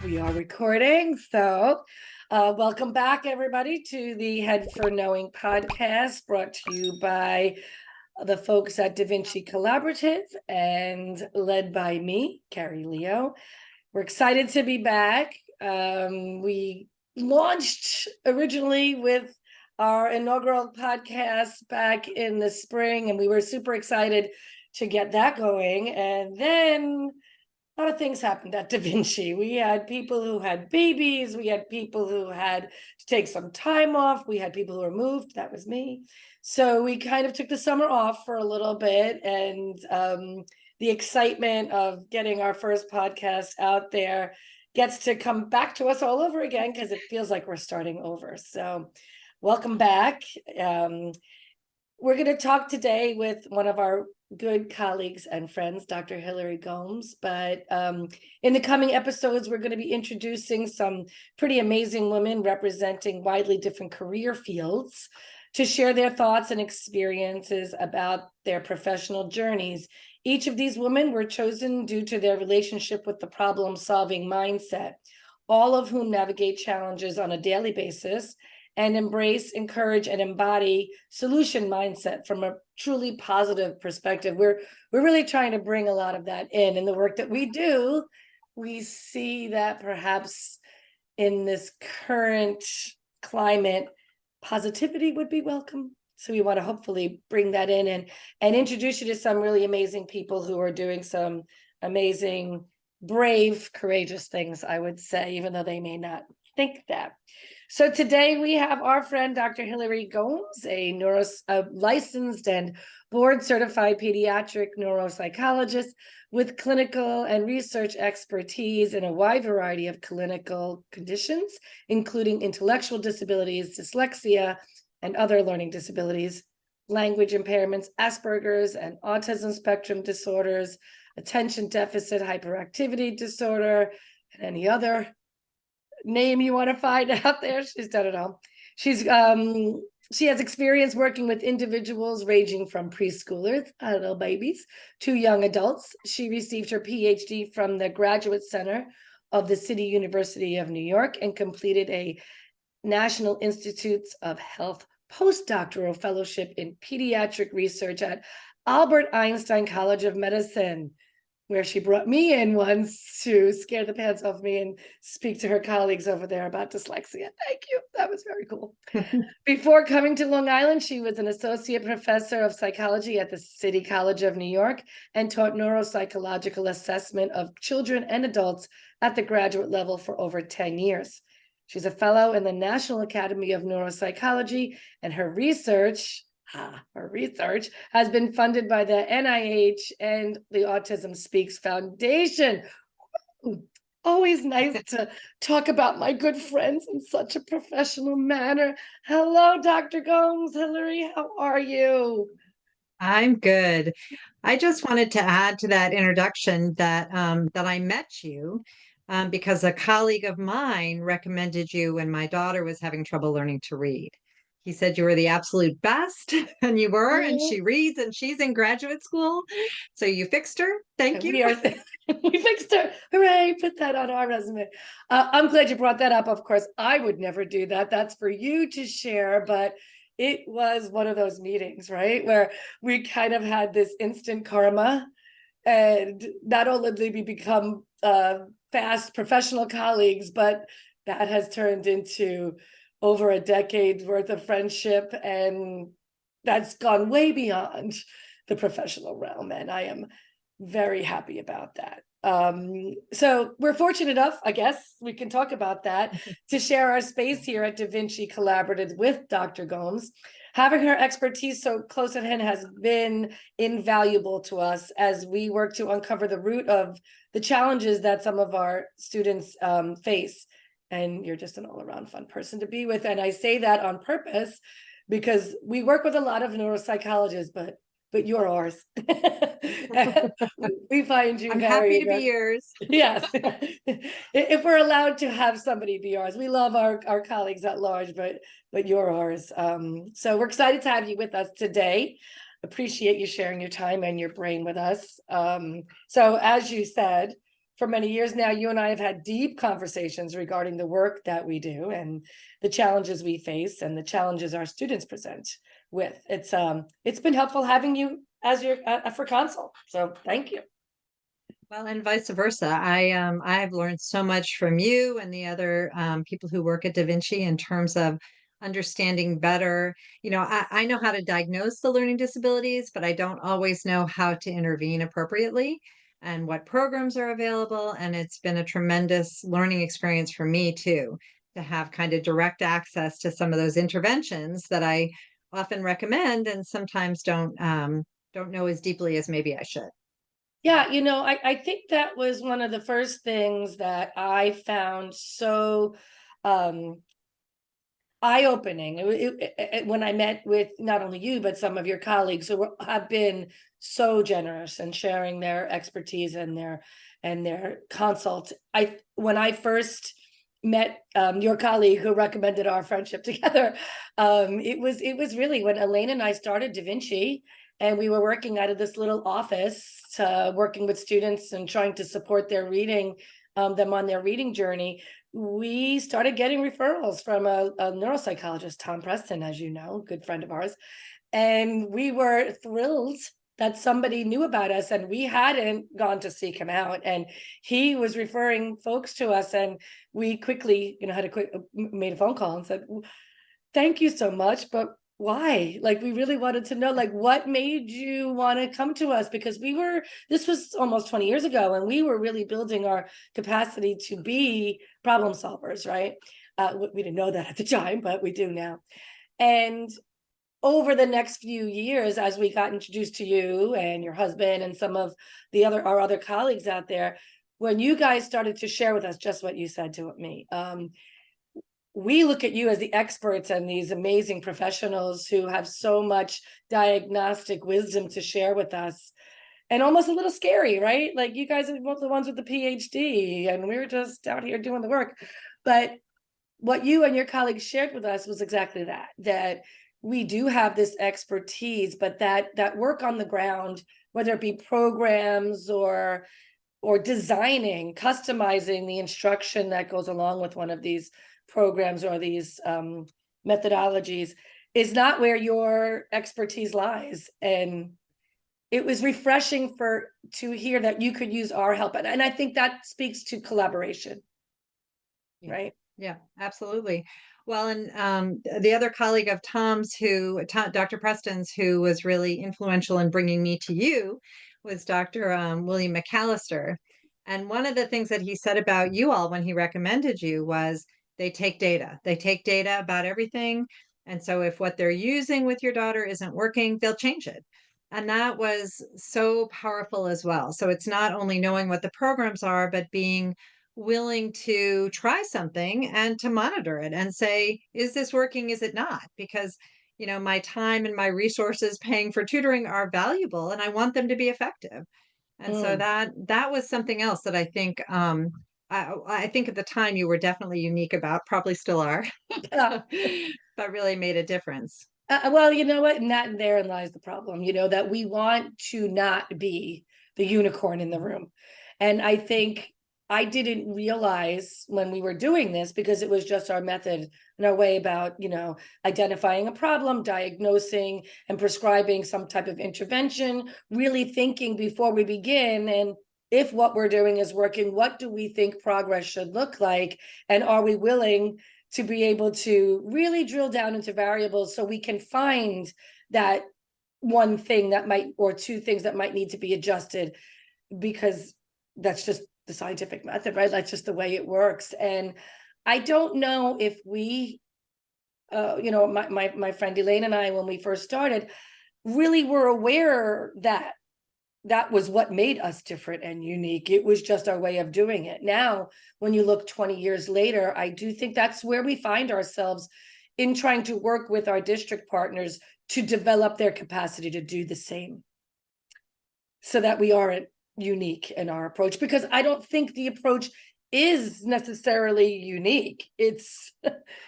We are recording. So welcome back, everybody, to the Head for Knowing podcast, brought to you by the folks at Da Vinci Collaborative and led by me, Kerry Leo. We're excited to be back. We launched originally with our inaugural podcast back in the spring, and we were super excited to get that going. And then a lot of things happened at Da Vinci. We had people who had babies. We had people who had to take some time off. We had people who were moved. That was me. So we kind of took the summer off for a little bit. And the excitement of getting our first podcast out there gets to come back to us all over again because it feels like we're starting over. So welcome back. We're going to talk today with one of our good colleagues and friends, Dr. Hilary Gomes. But in the coming episodes, we're going to be introducing some pretty amazing women representing widely different career fields to share their thoughts and experiences about their professional journeys. Each of these women were chosen due to their relationship with the problem-solving mindset, all of whom navigate challenges on a daily basis and embrace, encourage, and embody solution mindset from a truly positive perspective. We're really trying to bring a lot of that in the work that we do. We see that perhaps in this current climate, positivity would be welcome. So we want to hopefully bring that in and introduce you to some really amazing people who are doing some amazing, brave, courageous things, I would say, even though they may not think that. So today we have our friend, Dr. Hilary Gomes, a licensed and board-certified pediatric neuropsychologist with clinical and research expertise in a wide variety of clinical conditions, including intellectual disabilities, dyslexia, and other learning disabilities, language impairments, Asperger's and autism spectrum disorders, attention deficit hyperactivity disorder, and any other name you want to find out there. She's done it all. She has experience working with individuals ranging from preschoolers, little babies, to young adults. She received her Ph.D. from the Graduate Center of the City University of New York and completed a National Institutes of Health postdoctoral fellowship in pediatric research at Albert Einstein College of Medicine, where she brought me in once to scare the pants off me and speak to her colleagues over there about dyslexia. Thank you. That was very cool. Before coming to Long Island, she was an associate professor of psychology at the City College of New York and taught neuropsychological assessment of children and adults at the graduate level for over 10 years. She's a fellow in the National Academy of Neuropsychology, and her research has been funded by the NIH and the Autism Speaks Foundation. Always nice to talk about my good friends in such a professional manner. Hello, Dr. Gomes. Hilary, how are you? I'm good. I just wanted to add to that introduction that I met you because a colleague of mine recommended you when my daughter was having trouble learning to read. He said you were the absolute best, and you were, and she reads, and she's in graduate school. So you fixed her. Thank you. We fixed her. Hooray, put that on our resume. I'm glad you brought that up. Of course, I would never do that. That's for you to share, but it was one of those meetings, right, where we kind of had this instant karma, and not only did we become fast professional colleagues, but that has turned into over a decade worth of friendship, and that's gone way beyond the professional realm, and I am very happy about that. So we're fortunate enough, I guess we can talk about that, to share our space here at Da Vinci Collaborative with Dr. Gomes. Having her expertise so close at hand has been invaluable to us as we work to uncover the root of the challenges that some of our students face. And you're just an all-around fun person to be with. And I say that on purpose because we work with a lot of neuropsychologists, but you're ours. We find you I'm very happy to be yours. Yes. If we're allowed to have somebody be ours. We love our colleagues at large, but you're ours. So we're excited to have you with us today. Appreciate you sharing your time and your brain with us. So as you said, for many years now, you and I have had deep conversations regarding the work that we do and the challenges we face and the challenges our students present with. It's been helpful having you as your for consult. So thank you. Well, and vice versa. I have learned so much from you and the other people who work at Da Vinci in terms of understanding better. I know how to diagnose the learning disabilities, but I don't always know how to intervene appropriately and what programs are available. And it's been a tremendous learning experience for me too, to have kind of direct access to some of those interventions that I often recommend and sometimes don't know as deeply as maybe I should. Yeah, I think that was one of the first things that I found so um, eye-opening when I met with not only you, but some of your colleagues who have been so generous in sharing their expertise and their consult. When I first met your colleague who recommended our friendship together, it was really when Elaine and I started Da Vinci, and we were working out of this little office, working with students and trying to support their reading, them on their reading journey. We started getting referrals from a neuropsychologist, Tom Preston, as you know, good friend of ours. And we were thrilled that somebody knew about us and we hadn't gone to seek him out. And he was referring folks to us. And we quickly, made a phone call and said, thank you so much, but why? Like, we really wanted to know, like, what made you want to come to us? Because this was almost 20 years ago, and we were really building our capacity to be problem solvers, right? We didn't know that at the time, but we do now. And over the next few years, as we got introduced to you and your husband and some of our other colleagues out there, when you guys started to share with us just what you said to me, we look at you as the experts and these amazing professionals who have so much diagnostic wisdom to share with us, and almost a little scary, right? Like, you guys are both the ones with the PhD and we're just out here doing the work. But what you and your colleagues shared with us was exactly that we do have this expertise, but that work on the ground, whether it be programs or designing, customizing the instruction that goes along with one of these programs or these methodologies, is not where your expertise lies. And it was refreshing to hear that you could use our help. And I think that speaks to collaboration, right? Yeah, absolutely. Well, and the other colleague of Tom's, Dr. Preston's, who was really influential in bringing me to you, was Dr. William McAllister. And one of the things that he said about you all when he recommended you was they take data. They take data about everything. And so if what they're using with your daughter isn't working, they'll change it. And that was so powerful as well. So it's not only knowing what the programs are, but being willing to try something and to monitor it and say, is this working? Is it not? Because, my time and my resources paying for tutoring are valuable and I want them to be effective. And so Mm. that was something else that I think, I think at the time you were definitely unique about, probably still are, Yeah. but really made a difference. Well, you know what? And therein lies the problem, that we want to not be the unicorn in the room. And I think I didn't realize when we were doing this, because it was just our method and our way about, identifying a problem, diagnosing and prescribing some type of intervention, really thinking before we begin. And if what we're doing is working, what do we think progress should look like? And are we willing to be able to really drill down into variables so we can find that one thing that might, or two things that might need to be adjusted, because that's just the scientific method, right? That's just the way it works. And I don't know if we, my friend Elaine and I, when we first started, really were aware that that was what made us different and unique. It was just our way of doing it. Now, when you look 20 years later, I do think that's where we find ourselves in trying to work with our district partners to develop their capacity to do the same, so that we aren't unique in our approach. Because I don't think the approach is necessarily unique. It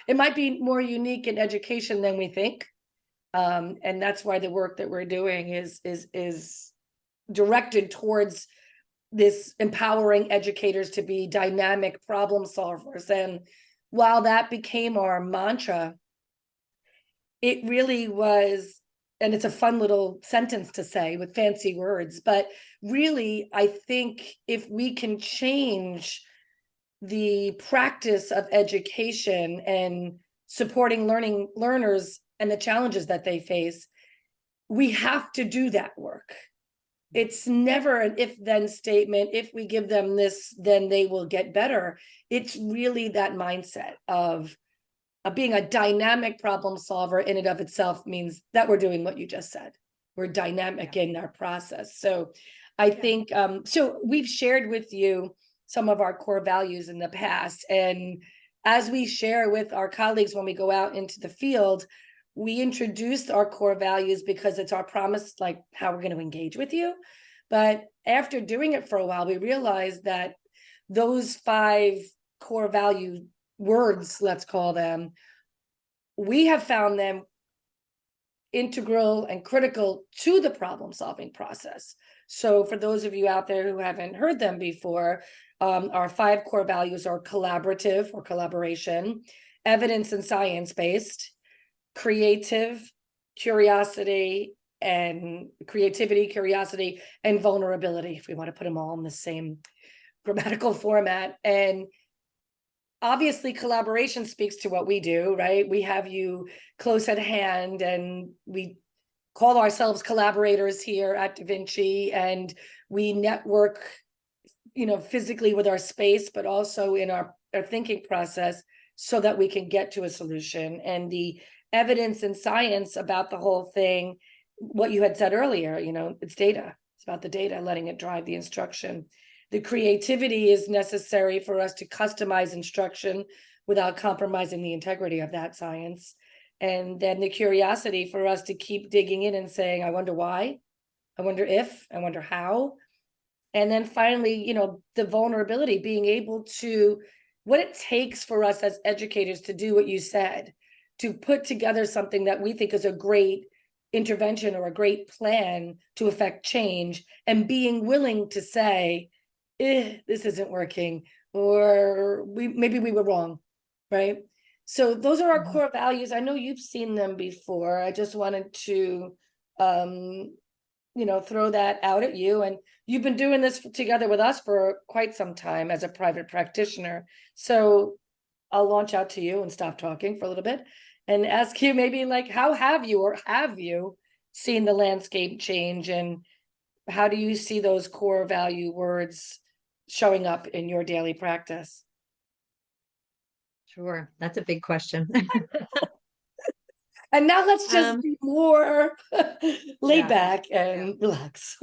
might be more unique in education than we think. And that's why the work that we're doing is directed towards this empowering educators to be dynamic problem solvers. And while that became our mantra, it really was, and it's a fun little sentence to say with fancy words, but really, I think if we can change the practice of education and supporting learners and the challenges that they face, we have to do that work. It's never an if-then statement. If we give them this, then they will get better. It's really that mindset of being a dynamic problem solver in and of itself means that we're doing what you just said. We're dynamic in our process. So I think, so we've shared with you some of our core values in the past. And as we share with our colleagues when we go out into the field, we introduced our core values because it's our promise, like how we're going to engage with you. But after doing it for a while, we realized that those 5 core value words, let's call them, we have found them integral and critical to the problem solving process. So for those of you out there who haven't heard them before, our 5 core values are collaborative or collaboration, evidence and science-based, creative, curiosity, and vulnerability, if we want to put them all in the same grammatical format. And obviously collaboration speaks to what we do, right? We have you close at hand, and we call ourselves collaborators here at Da Vinci, and we network, physically with our space, but also in our thinking process so that we can get to a solution. And the evidence and science about the whole thing, what you had said earlier, it's data. It's about the data, letting it drive the instruction. The creativity is necessary for us to customize instruction without compromising the integrity of that science. And then the curiosity for us to keep digging in and saying, I wonder why, I wonder if, I wonder how. And then finally, the vulnerability, being able to, what it takes for us as educators to do what you said, to put together something that we think is a great intervention or a great plan to affect change, and being willing to say, this isn't working, or maybe we were wrong, right? So those are our core values. I know you've seen them before. I just wanted to, throw that out at you. And you've been doing this together with us for quite some time as a private practitioner. So I'll launch out to you and stop talking for a little bit and ask you maybe, like, how have you seen the landscape change, and how do you see those core value words showing up in your daily practice? Sure. That's a big question. And now let's just be more laid back and relax.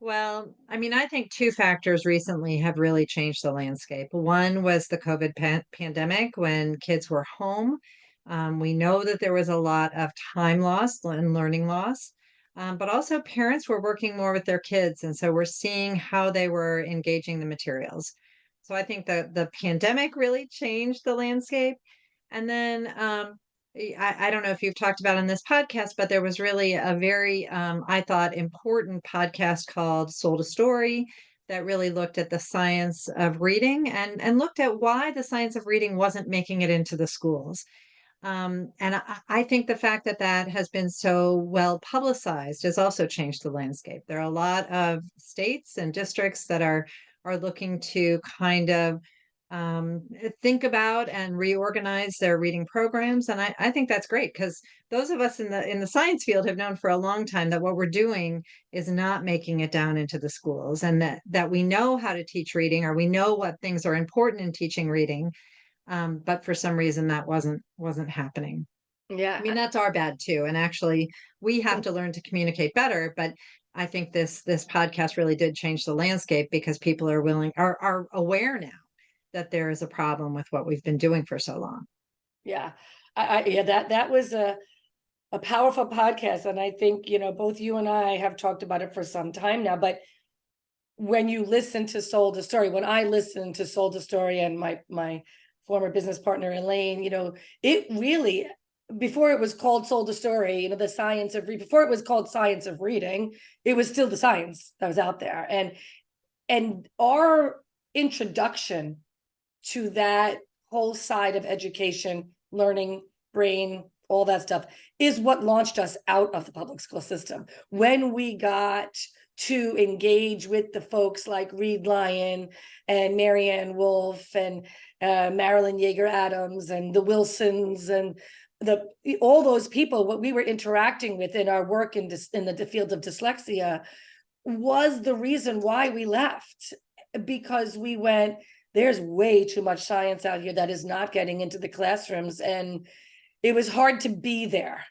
Well, I think 2 factors recently have really changed the landscape. One was the COVID pandemic, when kids were home. We know that there was a lot of time loss and learning loss, but also parents were working more with their kids. And so we're seeing how they were engaging the materials. So I think the pandemic really changed the landscape. And then I don't know if you've talked about on this podcast, but there was really a very, I thought, important podcast called Sold a Story that really looked at the science of reading and looked at why the science of reading wasn't making it into the schools. And I think the fact that that has been so well publicized has also changed the landscape. There are a lot of states and districts that are looking to kind of think about and reorganize their reading programs. And I think that's great, because those of us in the science field have known for a long time that what we're doing is not making it down into the schools, and that we know how to teach reading, or we know what things are important in teaching reading. But for some reason that wasn't happening. Yeah. That's our bad too. And actually we have to learn to communicate better. But I think this podcast really did change the landscape, because people are aware now that there is a problem with what we've been doing for so long. Yeah. That was a powerful podcast. And I think, both you and I have talked about it for some time now, but when you listen to Sold a Story, when I listened to Sold a Story and my former business partner, Elaine, it really, before it was called Sold a Story, the science of before it was called Science of Reading, it was still the science that was out there. And And our introduction to that whole side of education, learning, brain, all that stuff is what launched us out of the public school system. When we got to engage with the folks like Reed Lyon and Marianne Wolf and Marilyn Yeager Adams and the Wilsons and all those people, what we were interacting with in our work in the field of dyslexia was the reason why we left, because we went, there's way too much science out here that is not getting into the classrooms. And it was hard to be there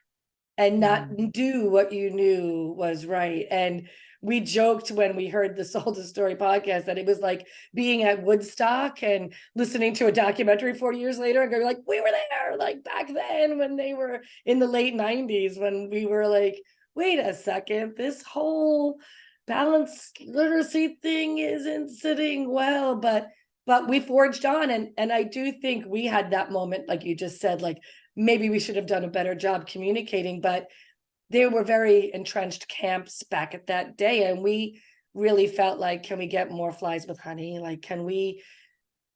and not do what you knew was right. And we joked when we heard the Soul to Story podcast that it was like being at Woodstock and listening to a documentary 40 years later and going like, we were there, like back then when they were in the late 90s, when we were like, wait a second, this whole balanced literacy thing isn't sitting well, but we forged on. And I do think we had that moment, like you just said, like maybe we should have done a better job communicating, but there were very entrenched camps back at that day. And we really felt like, can we get more flies with honey? Like, can we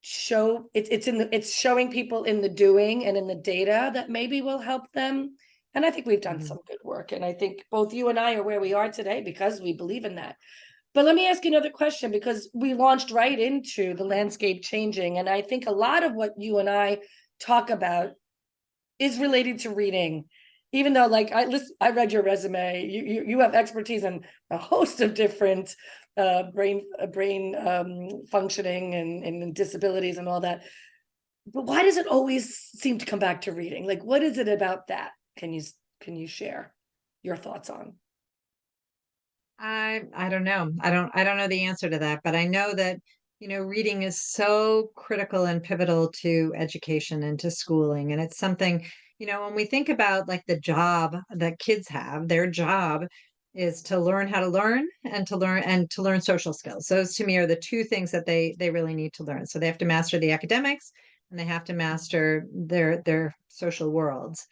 show it's showing people in the doing and in the data that maybe will help them. And I think we've done some good work. And I think both you and I are where we are today because we believe in that. But let me ask you another question, because we launched right into the landscape changing. And I think a lot of what you and I talk about is related to reading. Even though, like, I read your resume, you have expertise in a host of different brain functioning and disabilities and all that. But why does it always seem to come back to reading? Like, what is it about that? Can you share your thoughts on? I don't know. I don't know the answer to that, but I know that, reading is so critical and pivotal to education and to schooling. And it's something, when we think about like the job that kids have, their job is to learn how to learn and to learn social skills. Those to me are the two things that they really need to learn. So they have to master the academics and they have to master their social worlds.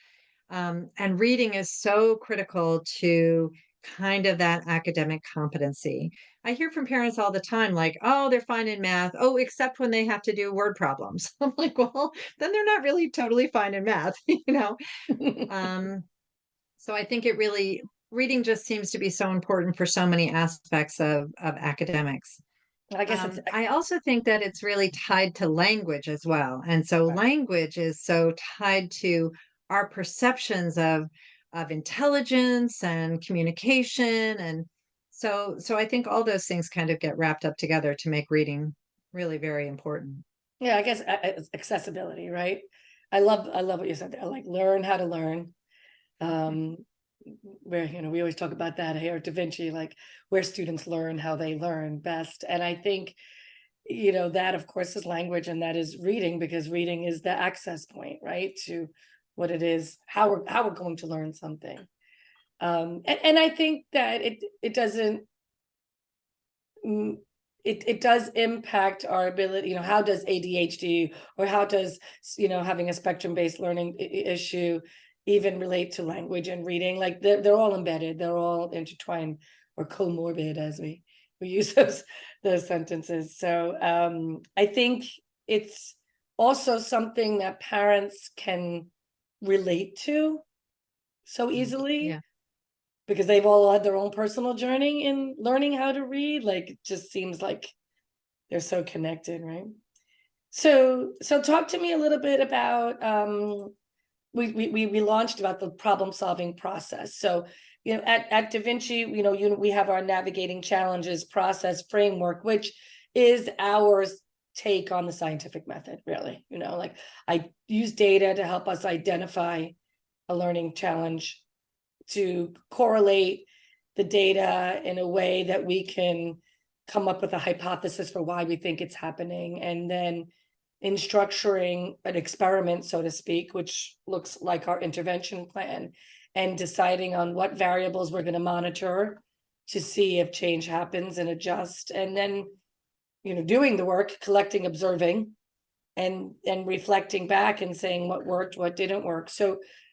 And reading is so critical to kind of that academic competency. I hear from parents all the time, like, oh, they're fine in math. Oh, except when they have to do word problems. I'm like, well, then they're not really totally fine in math, Um, so I think reading just seems to be so important for so many aspects of academics. I guess it's I also think that it's really tied to language as well. And so language is so tied to our perceptions of intelligence and communication. And so I think all those things kind of get wrapped up together to make reading really very important. yeah, I guess it's accessibility, right? I love what you said there, like learn how to learn. Where we always talk about that here at Da Vinci, like where students learn how they learn best. And I think that of course is language, and that is reading, because reading is the access point, right, to what it is, how we're going to learn something. And I think that it doesn't it does impact our ability. How does ADHD, or how does having a spectrum-based learning issue even relate to language and reading? Like they're all embedded, they're all intertwined, or comorbid, as we use those sentences. So I think it's also something that parents can relate to so easily. Yeah. Because they've all had their own personal journey in learning how to read. Like it just seems like they're so connected, right? So talk to me a little bit about we launched about the problem solving process. So at Da Vinci, we have our navigating challenges process framework, which is our take on the scientific method, really. Like I use data to help us identify a learning challenge, to correlate the data in a way that we can come up with a hypothesis for why we think it's happening, and then in structuring an experiment, so to speak, which looks like our intervention plan, and deciding on what variables we're going to monitor to see if change happens and adjust, and then doing the work, collecting, observing, and reflecting back and saying what worked, what didn't work.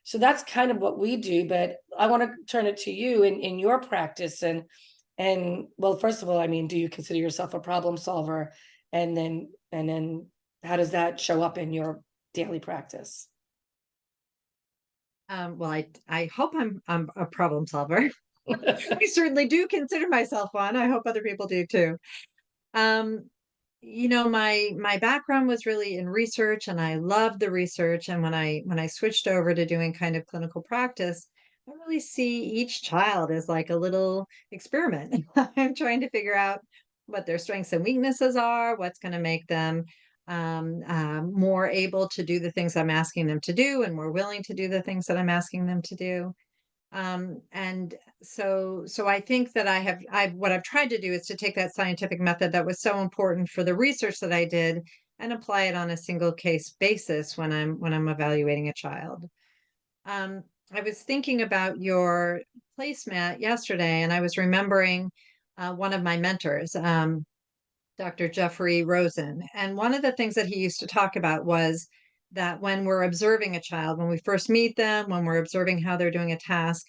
So that's kind of what we do. But I want to turn it to you in your practice, and And well, first of all, I mean, do you consider yourself a problem solver? And then how does that show up in your daily practice? Well, I hope I'm a problem solver. I certainly do consider myself one. I hope other people do too. Um, my background was really in research, and I loved the research. And when I switched over to doing kind of clinical practice, I really see each child as like a little experiment. I'm trying to figure out what their strengths and weaknesses are, what's going to make them more able to do the things I'm asking them to do, and more willing to do the things that I'm asking them to do. And so I think that what I've tried to do is to take that scientific method that was so important for the research that I did and apply it on a single case basis when I'm evaluating a child. I was thinking about your placemat yesterday, and I was remembering one of my mentors, Dr. Jeffrey Rosen. And one of the things that he used to talk about was that when we're observing a child, when we first meet them, when we're observing how they're doing a task,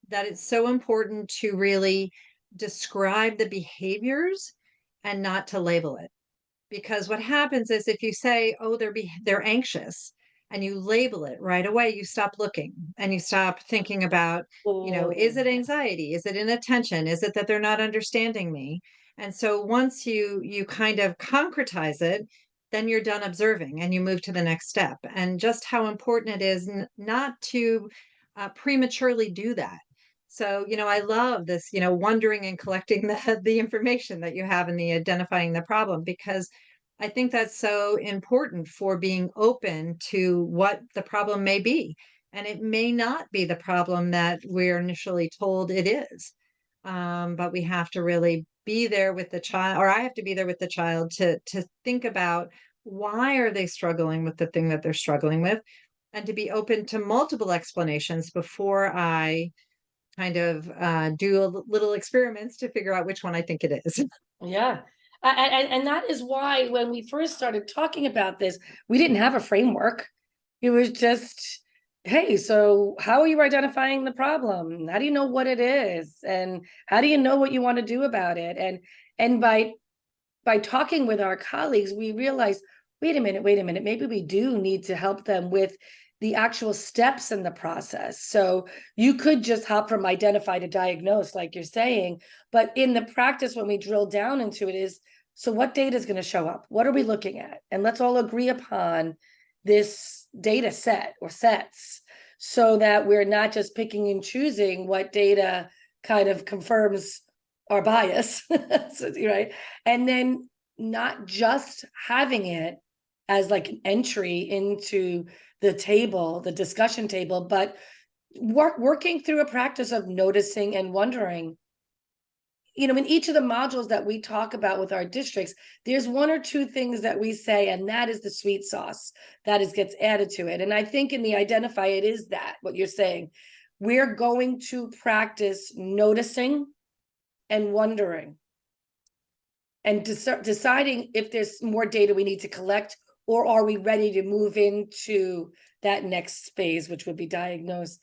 that it's so important to really describe the behaviors and not to label it. Because what happens is if you say, "Oh, they're anxious," and you label it right away, you stop looking and you stop thinking about, is Oh, it anxiety? Is it inattention? Is it that they're not understanding me? And so once you kind of concretize it, then you're done observing and you move to the next step. And just how important it is not to prematurely do that. So, I love this, wondering and collecting the information that you have in the identifying the problem, because I think that's so important for being open to what the problem may be. And it may not be the problem that we're initially told it is. But we have to really be there with the child, or I have to be there with the child to think about why are they struggling with the thing that they're struggling with, and to be open to multiple explanations before I kind of do little experiments to figure out which one I think it is. yeah. And that is why when we first started talking about this, we didn't have a framework. It was just, hey, so how are you identifying the problem? How do you know what it is? And how do you know what you want to do about it? And by talking with our colleagues, we realized, wait a minute, maybe we do need to help them with the actual steps in the process. So you could just hop from identify to diagnose, like you're saying, but in the practice, when we drill down into it, is so what data is going to show up? What are we looking at? And let's all agree upon this data set or sets so that we're not just picking and choosing what data kind of confirms our bias, right? And then not just having it as like an entry into the table, the discussion table, but working through a practice of noticing and wondering. In each of the modules that we talk about with our districts, there's one or two things that we say, and that is the sweet sauce that gets added to it. And I think in the identify, it is that what you're saying. We're going to practice noticing and wondering and deciding if there's more data we need to collect, or are we ready to move into that next phase, which would be diagnose.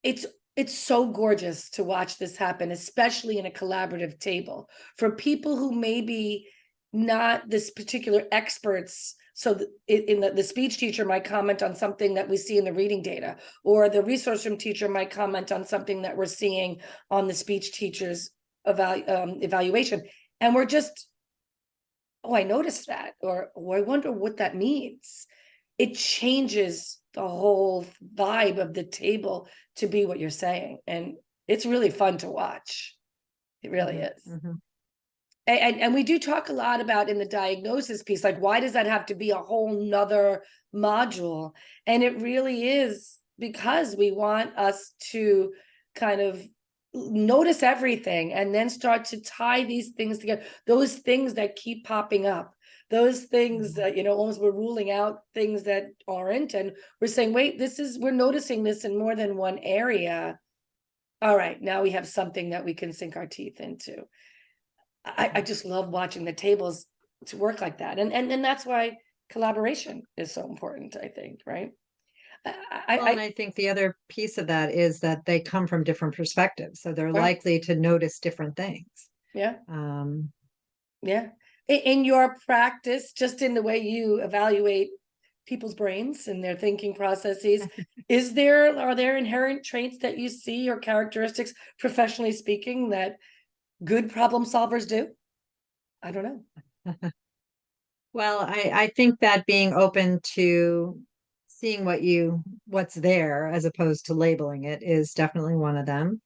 It's so gorgeous to watch this happen, especially in a collaborative table for people who maybe not this particular experts. So in the speech teacher might comment on something that we see in the reading data, or the resource room teacher might comment on something that we're seeing on the speech teacher's evaluation. And we're just, oh, I noticed that, or oh, I wonder what that means. It changes the whole vibe of the table to be what you're saying. And it's really fun to watch. It really is. Mm-hmm. And we do talk a lot about in the diagnosis piece, like, why does that have to be a whole nother module? And it really is because we want us to kind of notice everything and then start to tie these things together, those things that keep popping up, those things that almost we're ruling out things that aren't, and we're saying, wait, we're noticing this in more than one area. All right, now we have something that we can sink our teeth into. I just love watching the tables to work like that, and that's why collaboration is so important, I think, right? Well, and I think the other piece of that is that they come from different perspectives, so they're Right. likely to notice different things. Yeah. Um, Yeah. In your practice, just in the way you evaluate people's brains and their thinking processes, are there inherent traits that you see or characteristics, professionally speaking, that good problem solvers do? I don't know. well, I think that being open to seeing what's there as opposed to labeling it is definitely one of them.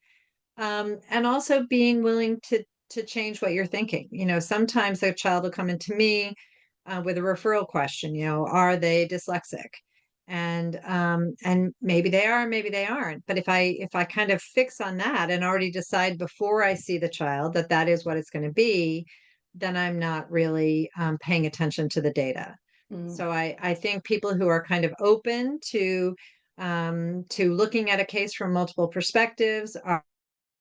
And also being willing to change what you're thinking. Sometimes a child will come into me with a referral question. Are they dyslexic? And maybe they are, maybe they aren't. But if I kind of fix on that and already decide before I see the child that that is what it's going to be, then I'm not really paying attention to the data. Mm. So I think people who are kind of open to looking at a case from multiple perspectives are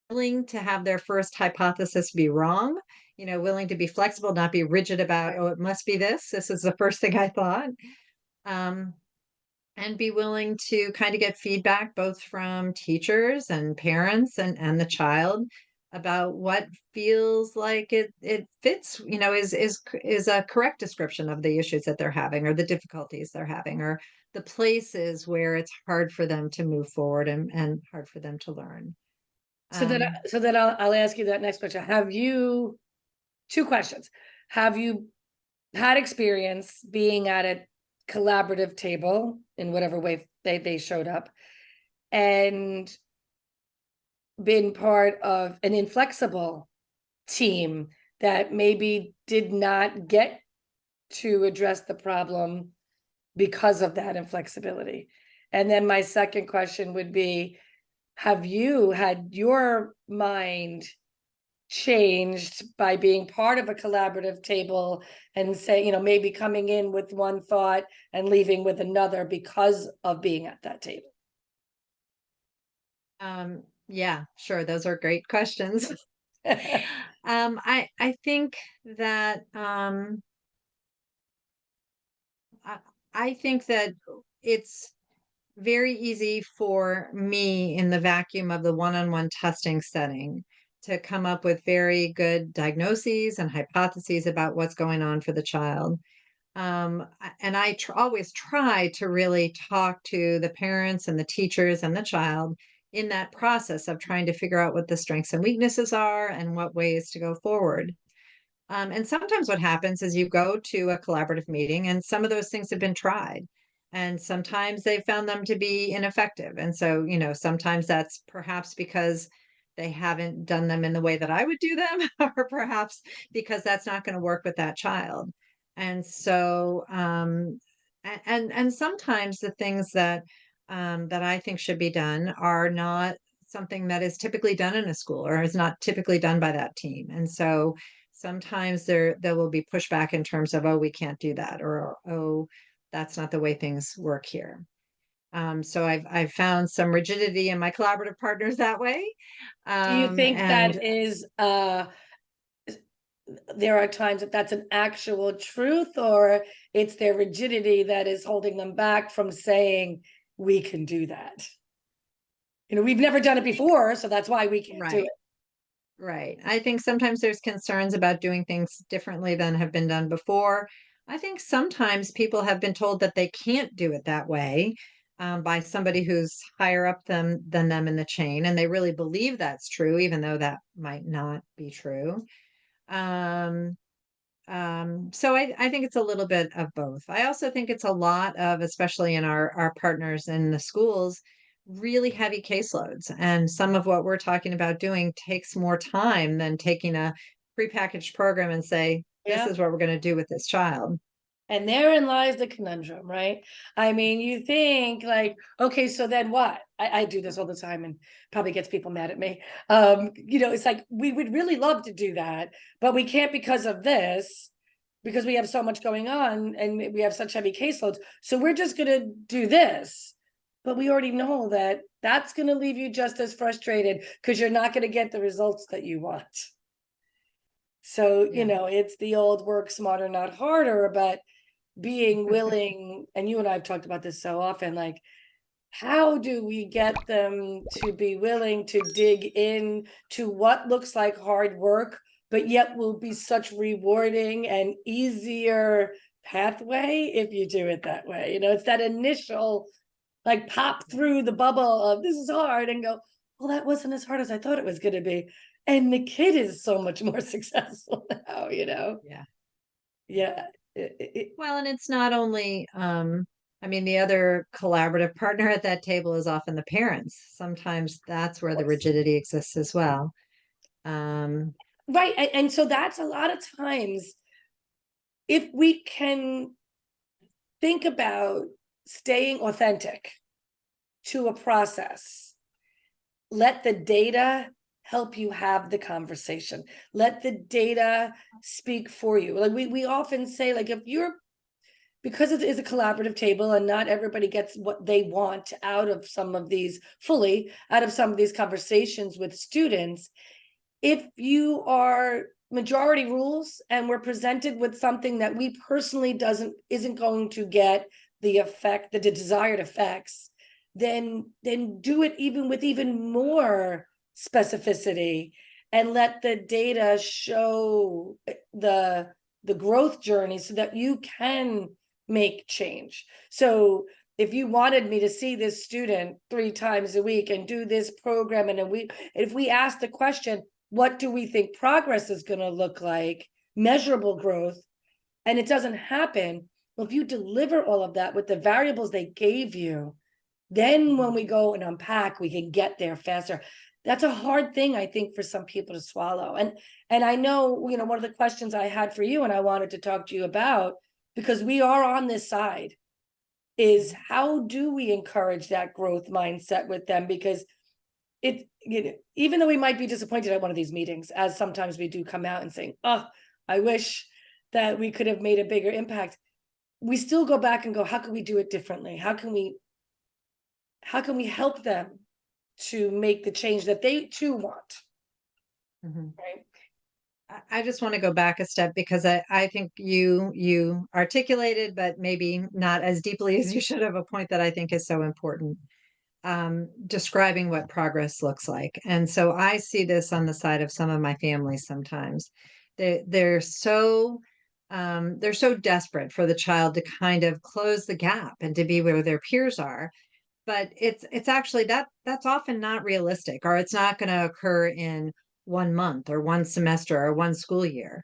willing to have their first hypothesis be wrong, willing to be flexible, not be rigid about, oh, it must be this. This is the first thing I thought. Um, and be willing to kind of get feedback both from teachers and parents and the child about what feels like it fits, is a correct description of the issues that they're having or the difficulties they're having or the places where it's hard for them to move forward and hard for them to learn. Um, So then I'll ask you that next question. Have you, two questions. Have you had experience being at a collaborative table in whatever way they showed up and been part of an inflexible team that maybe did not get to address the problem because of that inflexibility? And then my second question would be, have you had your mind changed by being part of a collaborative table and say, maybe coming in with one thought and leaving with another because of being at that table? yeah, sure. Those are great questions. I think that I, I think that it's very easy for me in the vacuum of the one-on-one testing setting to come up with very good diagnoses and hypotheses about what's going on for the child. And I always try to really talk to the parents and the teachers and the child in that process of trying to figure out what the strengths and weaknesses are and what ways to go forward. And sometimes what happens is you go to a collaborative meeting and some of those things have been tried. And sometimes they found them to be ineffective. And so, sometimes that's perhaps because they haven't done them in the way that I would do them, or perhaps because that's not going to work with that child. And so, and sometimes the things that I think should be done are not something that is typically done in a school or is not typically done by that team. And so sometimes there will be pushback in terms of, oh, we can't do that, or oh, that's not the way things work here. So I've found some rigidity in my collaborative partners that way. Do you think And that is there are times that that's an actual truth, or it's their rigidity that is holding them back from saying we can do that? We've never done it before, so that's why we can't do it. right, right. I think sometimes there's concerns about doing things differently than have been done before. I think sometimes people have been told that they can't do it that way by somebody who's higher up than them in the chain, and they really believe that's true, even though that might not be true. Um, so I think it's a little bit of both. I also think it's a lot of, especially in our partners in the schools, really heavy caseloads. And some of what we're talking about doing takes more time than taking a prepackaged program and say, this Yeah. is what we're going to do with this child. And therein lies the conundrum, right? I mean, you think like, okay, so then what? I do this all the time and probably gets people mad at me. It's like we would really love to do that, but we can't because of this, because we have so much going on and we have such heavy caseloads. So we're just gonna do this. But we already know that that's gonna leave you just as frustrated because you're not gonna get the results that you want. So, Yeah. it's the old work smarter, not harder, but being willing, and you and I have talked about this so often, like how do we get them to be willing to dig in to what looks like hard work, but yet will be such rewarding and easier pathway if you do it that way? It's that initial like pop through the bubble of this is hard and go, well, that wasn't as hard as I thought it was going to be. And the kid is so much more successful now. Yeah. Yeah. Well, and it's not only, I mean, the other collaborative partner at that table is often the parents. Sometimes that's where the rigidity exists as well. Right. And so that's a lot of times, if we can think about staying authentic to a process, let the data help you have the conversation. Let the data speak for you. Like we often say, like, because it is a collaborative table and not everybody gets what they want out of some of these conversations with students, if you are majority rules and we're presented with something that we personally isn't going to get the desired effects, then do it even with even more specificity and let the data show the growth journey so that you can make change. So if you wanted me to see this student 3 times a week and do this program, and if we ask the question, what do we think progress is going to look like, measurable growth, and it doesn't happen, well, if you deliver all of that with the variables they gave you, then when we go and unpack, we can get there faster. That's a hard thing, I think, for some people to swallow. And I know, one of the questions I had for you and I wanted to talk to you about, because we are on this side, is how do we encourage that growth mindset with them? Because even though we might be disappointed at one of these meetings, as sometimes we do come out and saying, oh, I wish that we could have made a bigger impact, we still go back and go, how can we do it differently? How can we help them to make the change that they too want? Right. I just want to go back a step because I think you articulated, but maybe not as deeply as you should have, a point that I think is so important. Describing what progress looks like. And so I see this on the side of some of my families sometimes. They're so desperate for the child to kind of close the gap and to be where their peers are. But it's actually that's often not realistic, or it's not going to occur in 1 month or one semester or one school year.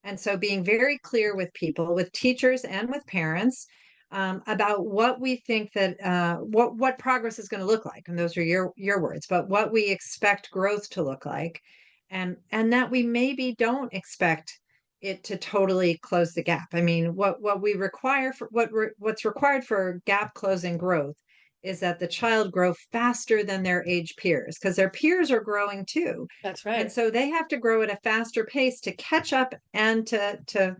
And so being very clear with people, with teachers and with parents, about what we think that what progress is going to look like, and those are your words, but what we expect growth to look like, and that we maybe don't expect it to totally close the gap. I mean, what we require for what's required for gap closing growth is that the child grow faster than their age peers, because their peers are growing too. That's And right. so they have to grow at a faster pace to catch up and to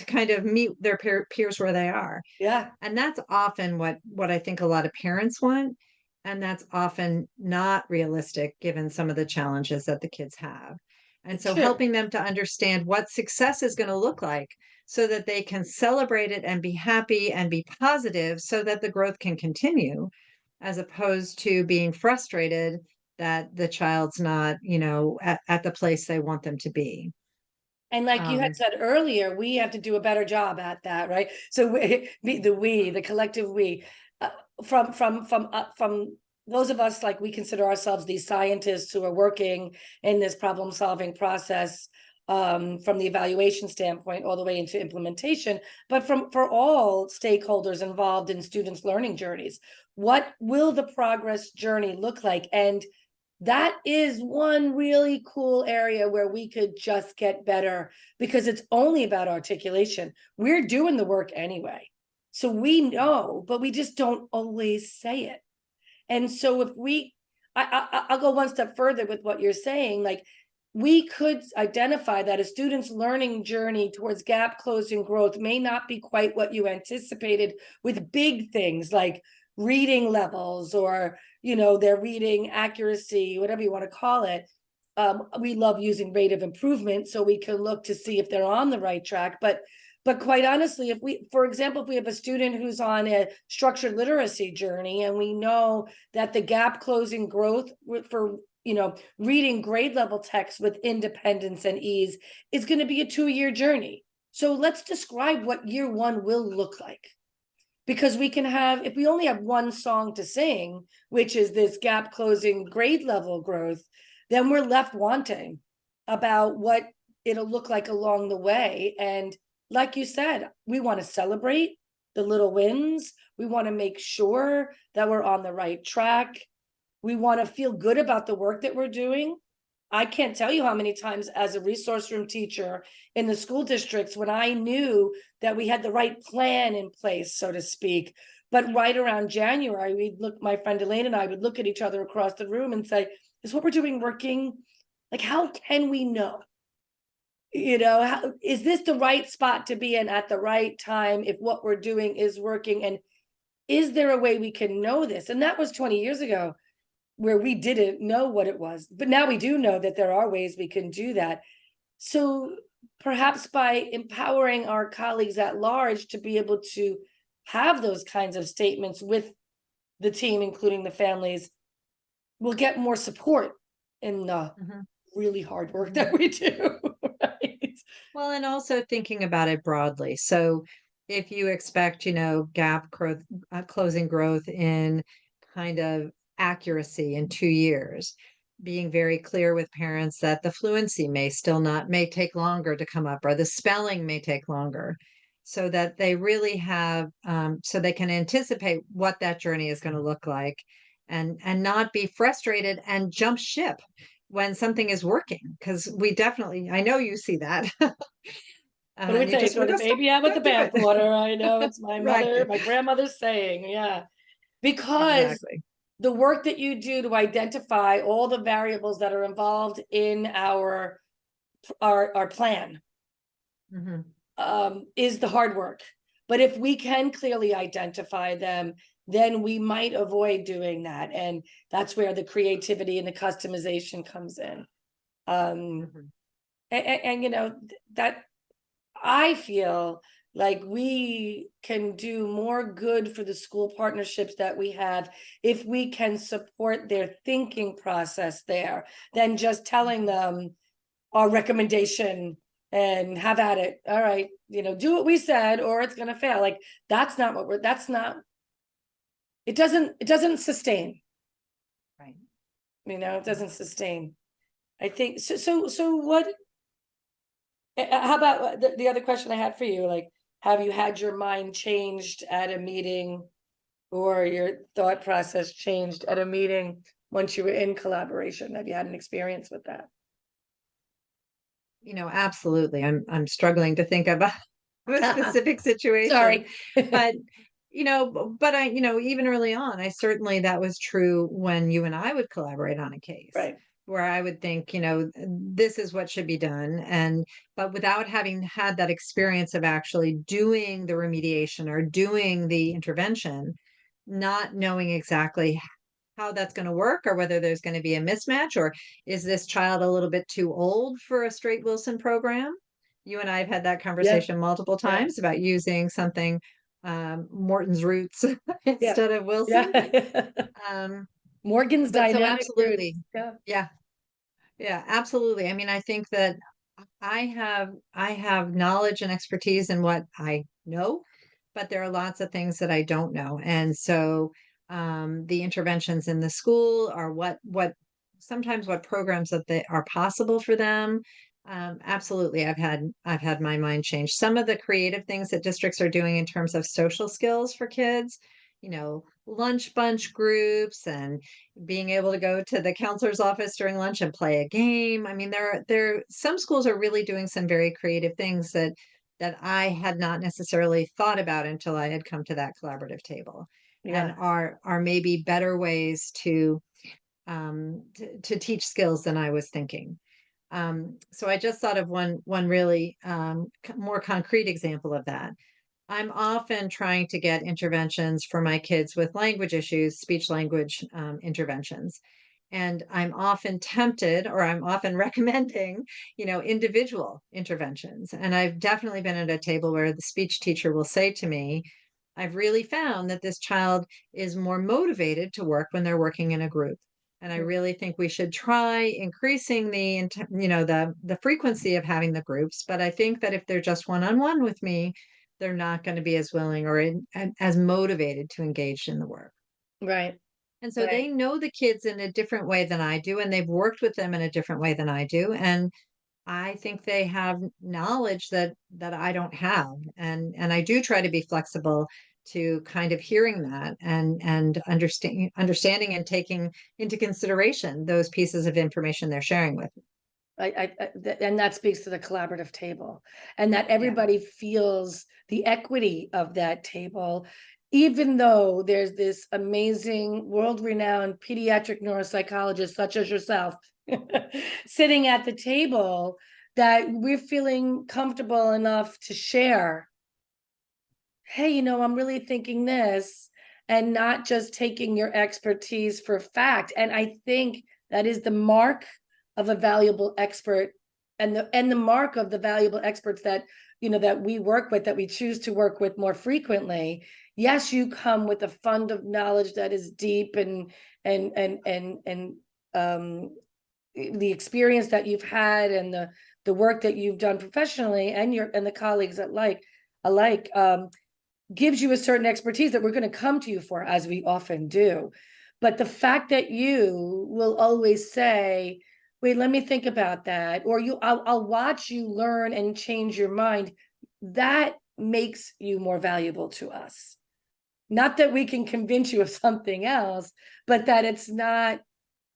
kind of meet their peers where they are. Yeah. And that's often what I think a lot of parents want. And that's often not realistic given some of the challenges that the kids have. And so Sure. helping them to understand what success is going to look like so that they can celebrate it and be happy and be positive so that the growth can continue, as opposed to being frustrated that the child's not, at the place they want them to be. And like you had Um, said earlier, we have to do a better job at that, right? So the collective we, uh, from those of us, like we consider ourselves these scientists who are working in this problem solving process, from the evaluation standpoint all the way into implementation, but for all stakeholders involved in students' learning journeys, what will the progress journey look like? And that is one really cool area where we could just get better, because it's only about articulation. We're doing the work anyway. So we know, but we just don't always say it. And so if I'll go one step further with what you're saying, like we could identify that a student's learning journey towards gap closing growth may not be quite what you anticipated, with big things like reading levels or their reading accuracy, whatever you want to call it. We love using rate of improvement so we can look to see if they're on the right track, but But quite honestly, if we, for example, if we have a student who's on a structured literacy journey and we know that the gap closing growth for, reading grade level text with independence and ease is going to be a 2-year journey. So let's describe what year one will look like. Because we can have, if we only have one song to sing, which is this gap closing grade level growth, then we're left wanting about what it'll look like along the way. And like you said, we want to celebrate the little wins. We want to make sure that we're on the right track. We want to feel good about the work that we're doing. I can't tell you how many times as a resource room teacher in the school districts, when I knew that we had the right plan in place, so to speak, but right around January, my friend Elaine and I would look at each other across the room and say, is what we're doing working? Like, how can we know? Is this the right spot to be in at the right time if what we're doing is working? And is there a way we can know this? And that was 20 years ago where we didn't know what it was. But now we do know that there are ways we can do that. So perhaps by empowering our colleagues at large to be able to have those kinds of statements with the team, including the families, we'll get more support in the really hard work that we do. Right? Well, and also thinking about it broadly. So if you expect, gap growth, closing growth in kind of accuracy in 2 years, being very clear with parents that the fluency may take longer to come up, or the spelling may take longer, so that they really have, so they can anticipate what that journey is going to look like, and not be frustrated and jump ship when something is working, because I know you see that. What do we And you say? just Throw want the to go, baby out with the don't do it. bathwater. I know it's my Right. my grandmother's saying, yeah. Because Exactly. the work that you do to identify all the variables that are involved in our plan is the hard work. But if we can clearly identify them, then we might avoid doing that. And that's where the creativity and the customization comes in. And that I feel like we can do more good for the school partnerships that we have if we can support their thinking process there than just telling them our recommendation and have at it. All right, do what we said or it's going to fail. Like, that's not it doesn't sustain. Right. It doesn't sustain. I think so what, how about the other question I had for you? Like, have you had your mind changed at a meeting or your thought process changed at a meeting once you were in collaboration? Have you had an experience with that? Absolutely. I'm struggling to think of a specific situation, Sorry. but even early on, that was true when you and I would collaborate on a case. Right. Where I would think, this is what should be done. But without having had that experience of actually doing the remediation or doing the intervention, not knowing exactly how that's going to work, or whether there's going to be a mismatch, or is this child a little bit too old for a straight Wilson program? You and I have had that conversation multiple times about using something, Morton's Roots instead of Wilson. Morgan's dynamic absolutely. roots. Yeah, absolutely. I mean, I think that I have knowledge and expertise in what I know, but there are lots of things that I don't know. And so the interventions in the school are sometimes what programs that they are possible for them. Absolutely. I've had my mind changed. Some of the creative things that districts are doing in terms of social skills for kids, lunch bunch groups, and being able to go to the counselor's office during lunch and play a game. I mean, some schools are really doing some very creative things that I had not necessarily thought about until I had come to that collaborative table, and are maybe better ways to teach skills than I was thinking. So I just thought of one really more concrete example of that. I'm often trying to get interventions for my kids with language issues, speech language interventions. And I'm often tempted, or I'm often recommending, individual interventions. And I've definitely been at a table where the speech teacher will say to me, I've really found that this child is more motivated to work when they're working in a group. And I really think we should try increasing the frequency of having the groups. But I think that if they're just one-on-one with me, they're not going to be as willing or as motivated to engage in the work. Right. And so Right. they know the kids in a different way than I do, and they've worked with them in a different way than I do. And I think they have knowledge that I don't have. And I do try to be flexible to kind of hearing that and understanding and taking into consideration those pieces of information they're sharing with me. And that speaks to the collaborative table, and that Yeah. everybody feels the equity of that table, even though there's this amazing world-renowned pediatric neuropsychologist such as yourself sitting at the table, that we're feeling comfortable enough to share, hey, I'm really thinking this, and not just taking your expertise for fact. And I think that is the mark of a valuable expert, and the mark of the valuable experts that that we work with, that we choose to work with more frequently. Yes, you come with a fund of knowledge that is deep, and um the experience that you've had, and the work that you've done professionally, and the colleagues alike, gives you a certain expertise that we're going to come to you for, as we often do. But the fact that you will always say, wait, let me think about that, or I'll watch you learn and change your mind, that makes you more valuable to us. Not that we can convince you of something else, but that it's not,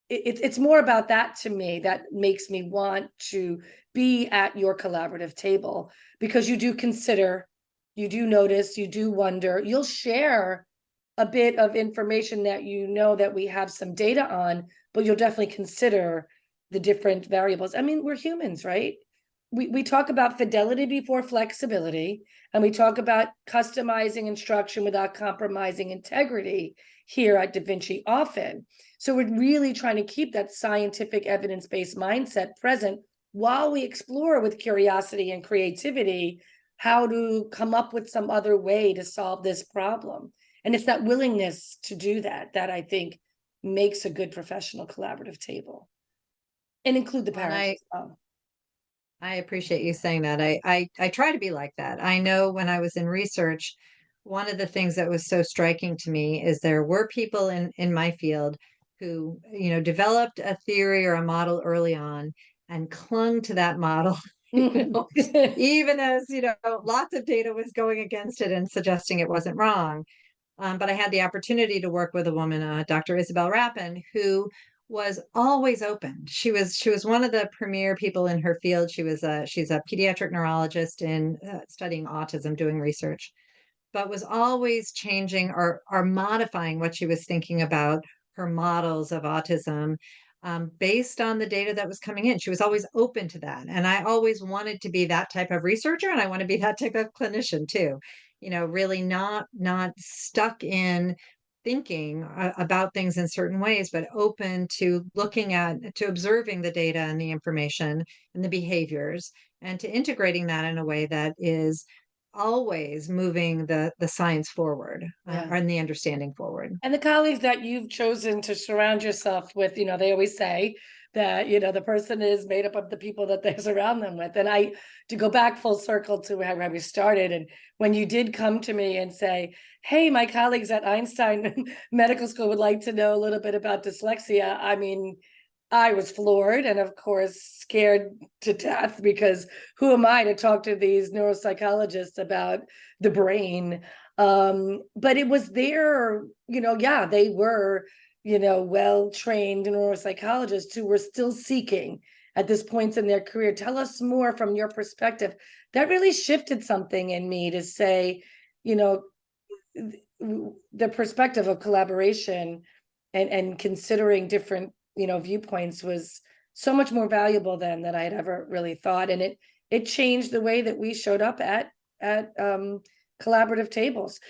it's more about that to me, that makes me want to be at your collaborative table, because you do consider, you do notice, you do wonder, you'll share a bit of information that that we have some data on, but you'll definitely consider the different variables. I mean, we're humans, right? We talk about fidelity before flexibility, and we talk about customizing instruction without compromising integrity here at Da Vinci often. So we're really trying to keep that scientific evidence-based mindset present while we explore with curiosity and creativity how to come up with some other way to solve this problem. And it's that willingness to do that I think makes a good professional collaborative table, and include the And parents as well. I appreciate you saying that. I try to be like that. I know when I was in research, one of the things that was so striking to me is there were people in my field who, developed a theory or a model early on and clung to that model, you Mhm. know, even as, lots of data was going against it and suggesting it wasn't wrong. But I had the opportunity to work with a woman, Dr. Isabel Rappin, who was always open. She was one of the premier people in her field. She's a pediatric neurologist in studying autism, doing research, but was always changing or modifying what she was thinking about her models of autism, based on the data that was coming in. She was always open to that. And I always wanted to be that type of researcher, and I want to be that type of clinician too. Really not stuck in thinking about things in certain ways, but open to observing the data and the information and the behaviors, and to integrating that in a way that is always moving the science forward, Yeah. and the understanding forward. And the colleagues that you've chosen to surround yourself with, they always say that, the person is made up of the people that they surround them with. And to go back full circle to where we started, and when you did come to me and say, hey, my colleagues at Einstein Medical School would like to know a little bit about dyslexia. I mean, I was floored, and of course scared to death, because who am I to talk to these neuropsychologists about the brain? But it was their, yeah, they were, well-trained neuropsychologists who were still seeking at this point in their career. Tell us more from your perspective. That really shifted something in me to say, you know, the perspective of collaboration and considering different, viewpoints was so much more valuable than that I had ever really thought. And it changed the way that we showed up at collaborative tables.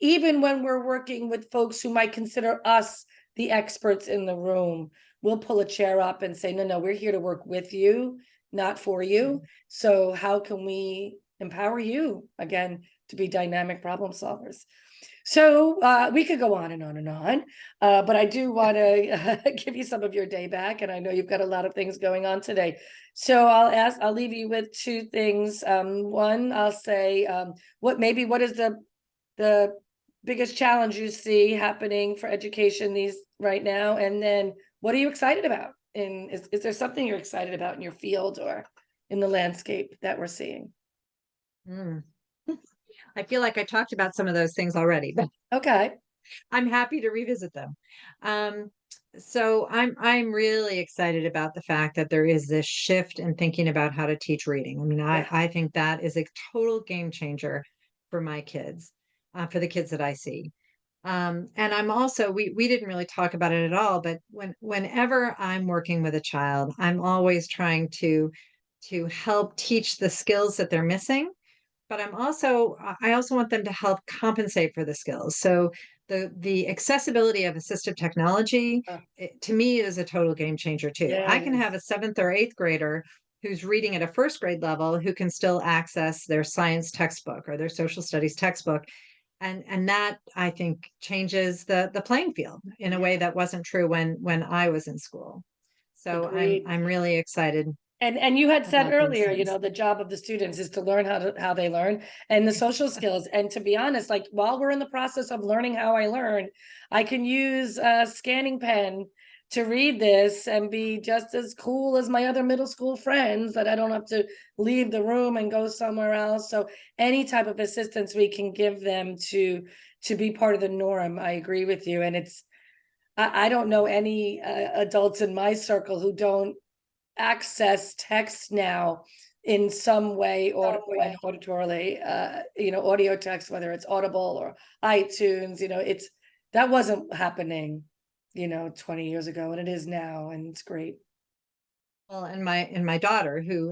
Even when we're working with folks who might consider us the experts in the room. We'll pull a chair up and say, no, we're here to work with you, not for you. So how can we empower you, again, to be dynamic problem solvers? So we could go on and on and on, but I do want to give you some of your day back, and I know you've got a lot of things going on today. So I'll leave you with two things. One, I'll say, what is the biggest challenge you see happening for education right now? And then what are you excited about? And is there something you're excited about in your field or in the landscape that we're seeing? I feel like I talked about some of those things already, but Okay. I'm happy to revisit them. So I'm really excited about the fact that there is this shift in thinking about how to teach reading. I mean, I think that is a total game changer for my kids, for the kids that I see. And I'm also, we didn't really talk about it at all, but whenever I'm working with a child, I'm always trying to help teach the skills that they're missing, but I also want them to help compensate for the skills. So the accessibility of assistive technology, to me, is a total game changer too. I can have a 7th or 8th grader who's reading at a 1st grade level who can still access their science textbook or their social studies textbook. And that, I think, changes the playing field in a way that wasn't true when I was in school. So Agreed. I'm really excited. And you had said about those earlier, things. the job of the students is to learn how they learn and the social skills. And to be honest, like while we're in the process of learning how I learn, I can use a scanning pen to read this and be just as cool as my other middle school friends, that I don't have to leave the room and go somewhere else. So any type of assistance we can give them to be part of the norm, I agree with you. And I don't know any adults in my circle who don't access text now in some way, or auditorily, audio text, whether it's Audible or iTunes. That wasn't happening 20 years ago, and it is now, and it's great. Well, and my daughter, who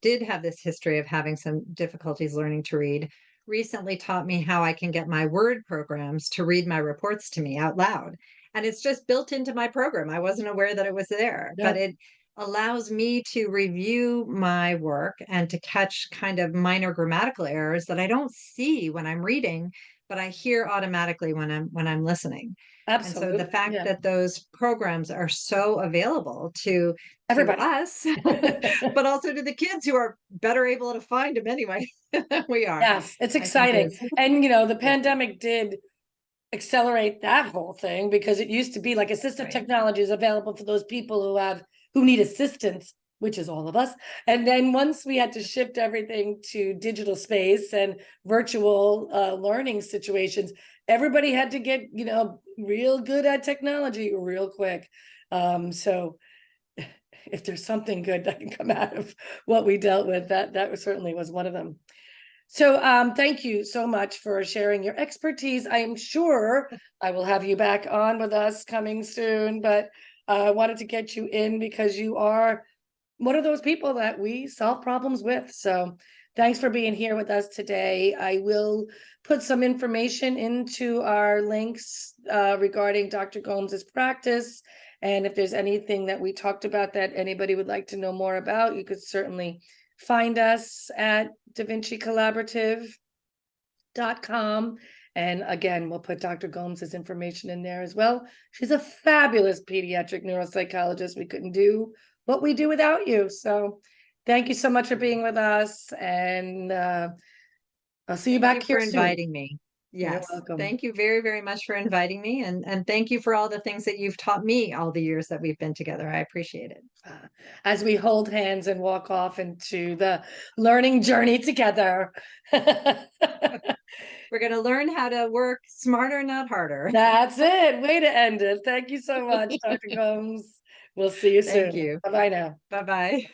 did have this history of having some difficulties learning to read, recently taught me how I can get my Word programs to read my reports to me out loud. And it's just built into my program. I wasn't aware that it was there, but it allows me to review my work and to catch kind of minor grammatical errors that I don't see when I'm reading, but I hear automatically when I'm listening. Absolutely. And so the fact that those programs are so available to everybody, us, but also to the kids who are better able to find them anyway than we are. Yes, it's exciting. And the pandemic did accelerate that whole thing, because it used to be like assistive technology is available for those people who need assistance, which is all of us. And then once we had to shift everything to digital space and virtual learning situations, everybody had to get real good at technology real quick. So if there's something good that can come out of what we dealt with, that certainly was one of them. So thank you so much for sharing your expertise. I am sure I will have you back on with us coming soon, but I wanted to get you in because you are one of those people that we solve problems with. So thanks for being here with us today. I will put some information into our links regarding Dr. Gomes's practice. And if there's anything that we talked about that anybody would like to know more about, you could certainly find us at DaVinciCollaborative.com. And again, we'll put Dr. Gomes's information in there as well. She's a fabulous pediatric neuropsychologist. We couldn't do what we do without you. So thank you so much for being with us. And I'll see you back here soon. Thank you for inviting me. Yes. You're welcome. Thank you very, very much for inviting me. And thank you for all the things that you've taught me all the years that we've been together. I appreciate it. As we hold hands and walk off into the learning journey together. We're going to learn how to work smarter, not harder. That's it. Way to end it. Thank you so much, Dr. Gomes. We'll see you soon. Thank you. Bye-bye now. Bye-bye.